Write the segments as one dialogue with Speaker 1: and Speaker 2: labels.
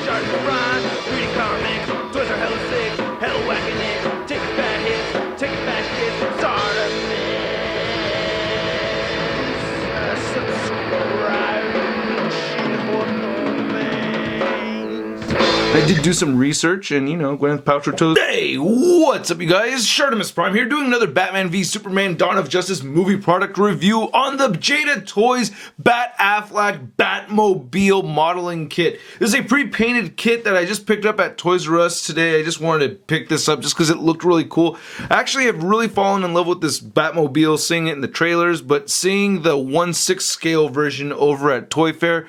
Speaker 1: ShartimusPrime, reading comics, toys are hella sick, hella whacking it, taking bad hits, taking bad shit,
Speaker 2: I did do some research, and Gwyneth Paltrow told. Hey, what's up, you guys? ShartimusPrime here, doing another Batman v Superman: Dawn of Justice movie product review on the Jada Toys Bat Affleck Batmobile modeling kit. This is a pre-painted kit that I just picked up at Toys R Us today. I just wanted to pick this up just because it looked really cool. I actually have really fallen in love with this Batmobile, seeing it in the trailers, but seeing the 1/6 scale version over at Toy Fair,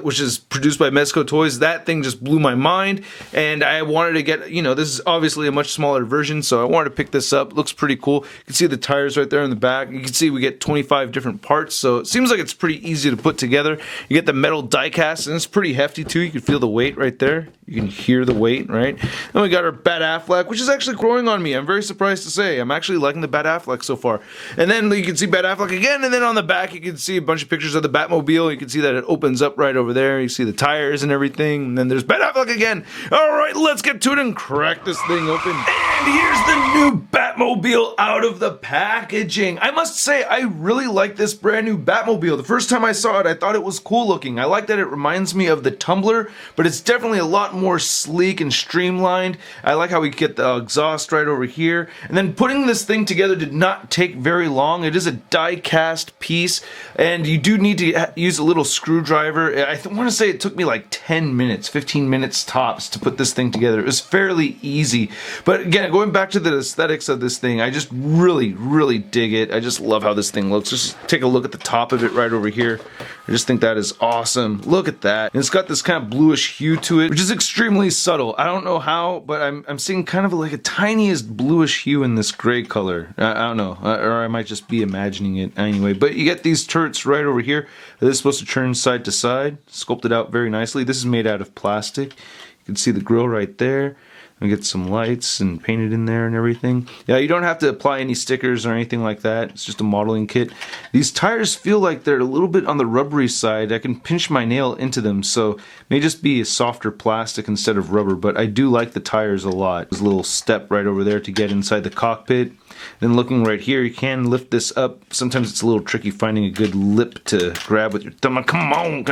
Speaker 2: which is produced by Mezco Toys, that thing just blew my mind, and I wanted to get, this is obviously a much smaller version, so I wanted to pick this up. It looks pretty cool. You can see the tires right there in the back. You can see we get 25 different parts, so it seems like it's pretty easy to put together. You get the metal die cast, and it's pretty hefty too. You can feel the weight right there. You can hear the weight, right? Then we got our Bat Affleck, which is actually growing on me. I'm very surprised to say. I'm actually liking the Bat Affleck so far. And then you can see Bat Affleck again, and then on the back you can see a bunch of pictures of the Batmobile. You can see that it opens up right over there. You see the tires and everything, and then there's Bat Affleck again. Alright, let's get to it and crack this thing open. And here's the new Batmobile out of the packaging. I must say, I really like this brand new Batmobile. The first time I saw it, I thought it was cool looking. I like that it reminds me of the Tumbler, but it's definitely a lot more sleek and streamlined. I like how we get the exhaust right over here. And then putting this thing together did not take very long. It is a die-cast piece, and you do need to use a little screwdriver. I want to say it took me like 10 minutes, 15 minutes tops to put this thing together. It was fairly easy. But again, going back to the aesthetics of this thing, I just really, really dig it. I just love how this thing looks. Just take a look at the top of it right over here. I just think that is awesome. Look at that. And it's got this kind of bluish hue to it, which is extremely subtle. I don't know how, but I'm seeing kind of like a tiniest bluish hue in this gray color. I don't know, or I might just be imagining it anyway. But you get these turrets right over here. This is supposed to turn side to side, sculpted out very nicely. This is made out of plastic. You can see the grill right there. And get some lights and painted in there and everything. Yeah, you don't have to apply any stickers or anything like that. It's just a modeling kit. These tires feel like they're a little bit on the rubbery side. I can pinch my nail into them, so it may just be a softer plastic instead of rubber, but I do like the tires a lot. There's a little step right over there to get inside the cockpit. Then looking right here, you can lift this up. Sometimes it's a little tricky finding a good lip to grab with your thumb. Come on,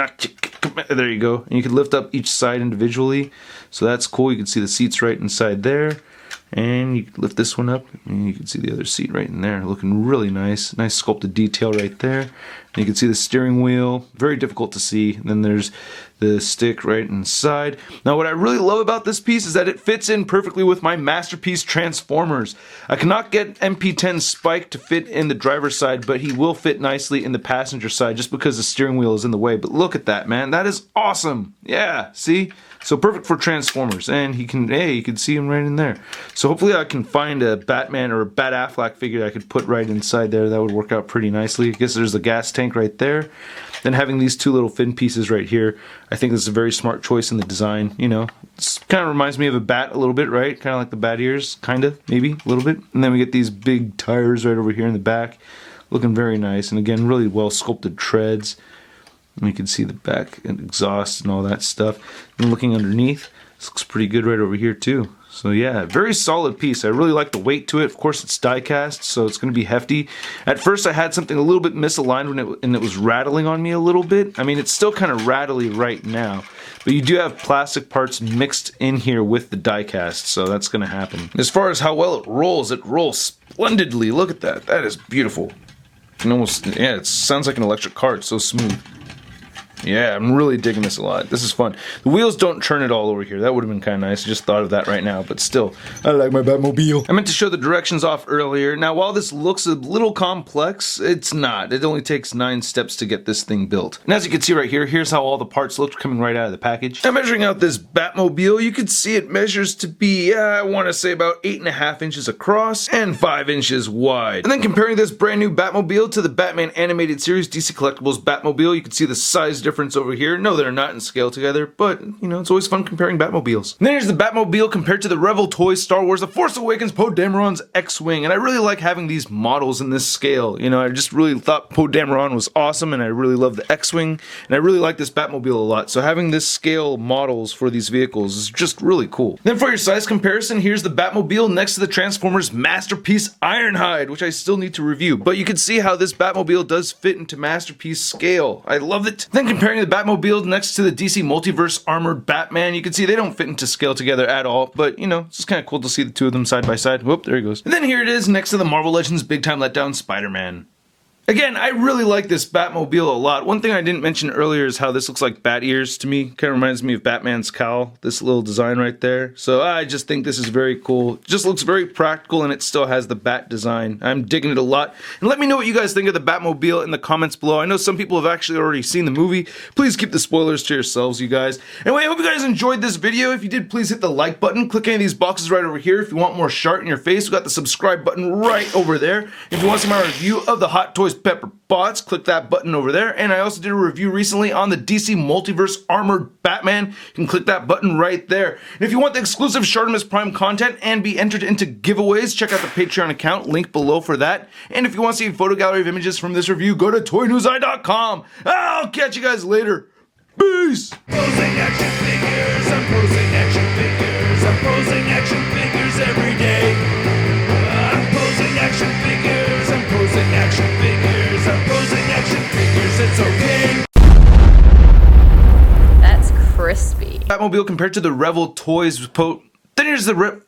Speaker 2: there you go. And you can lift up each side individually, so that's cool. You can see the seats right inside there, and you can lift this one up, and you can see the other seat right in there, looking really nice. Nice sculpted detail right there. And you can see the steering wheel, very difficult to see. And then there's the stick right inside. Now what I really love about this piece is that it fits in perfectly with my masterpiece Transformers. I cannot get MP10 Spike to fit in the driver's side, but he will fit nicely in the passenger side just because the steering wheel is in the way. But look at that, man. That is awesome. Yeah, see? So perfect for Transformers, and you can see him right in there. So hopefully I can find a Batman or a Bat Affleck figure I could put right inside there. That would work out pretty nicely. I guess there's the gas tank right there. Then having these two little fin pieces right here, I think this is a very smart choice in the design. It kind of reminds me of a bat a little bit, right? Kind of like the bat ears, kind of, maybe, a little bit. And then we get these big tires right over here in the back, looking very nice. And again, really well sculpted treads. And you can see the back and exhaust and all that stuff. And looking underneath, this looks pretty good right over here too. So yeah, very solid piece. I really like the weight to it. Of course, it's die cast, so it's going to be hefty. At first, I had something a little bit misaligned and it was rattling on me a little bit. I mean, it's still kind of rattly right now, but you do have plastic parts mixed in here with the die cast, so that's going to happen. As far as how well it rolls splendidly. Look at that. That is beautiful. You can almost, yeah, it sounds like an electric car. It's so smooth. Yeah, I'm really digging this a lot. This is fun. The wheels don't turn at all over here. That would have been kind of nice. I just thought of that right now, but still, I like my Batmobile. I meant to show the directions off earlier. Now, while this looks a little complex, it's not. It only takes 9 steps to get this thing built. And as you can see right here, here's how all the parts look coming right out of the package. Now, measuring out this Batmobile, you can see it measures to be, I want to say about 8.5 inches across and 5 inches wide. And then comparing this brand new Batmobile to the Batman animated series DC Collectibles Batmobile, you can see the size difference over here. No, they're not in scale together, but, you know, it's always fun comparing Batmobiles. And then here's the Batmobile compared to the Rebel Toys Star Wars The Force Awakens Poe Dameron's X-Wing, and I really like having these models in this scale. You know, I just really thought Poe Dameron was awesome, and I really love the X-Wing, and I really like this Batmobile a lot, so having this scale models for these vehicles is just really cool. Then for your size comparison, here's the Batmobile next to the Transformers Masterpiece Ironhide, which I still need to review, but you can see how this Batmobile does fit into Masterpiece scale. I love it. Then comparing the Batmobile next to the DC Multiverse Armored Batman, you can see they don't fit into scale together at all, but you know, it's just kind of cool to see the two of them side by side. Whoop, there he goes. And then here it is next to the Marvel Legends Big Time Letdown Spider-Man. Again, I really like this Batmobile a lot. One thing I didn't mention earlier is how this looks like bat ears to me. Kind of reminds me of Batman's cowl, this little design right there. So I just think this is very cool. It just looks very practical and it still has the bat design. I'm digging it a lot. And let me know what you guys think of the Batmobile in the comments below. I know some people have actually already seen the movie. Please keep the spoilers to yourselves, you guys. Anyway, I hope you guys enjoyed this video. If you did, please hit the like button. Click any of these boxes right over here. If you want more Shart in your face, we got the subscribe button right over there. If you want to see my review of the Hot Toys Pepper Bots, click that button over there. And I also did a review recently on the DC Multiverse Armored Batman. You can click that button right there. And if you want the exclusive Shartimus Prime content and be entered into giveaways, check out the Patreon account, link below for that. And if you want to see a photo gallery of images from this review, go to toynewseye.com. I'll catch you guys later. Peace!
Speaker 1: Posing action figures, I'm posing action figures, I'm posing action figures every day. I'm posing action figures, I'm posing action figures, I'm posing action figures, it's okay.
Speaker 3: That's crispy.
Speaker 2: Batmobile compared to the Rebel Toys Then here's the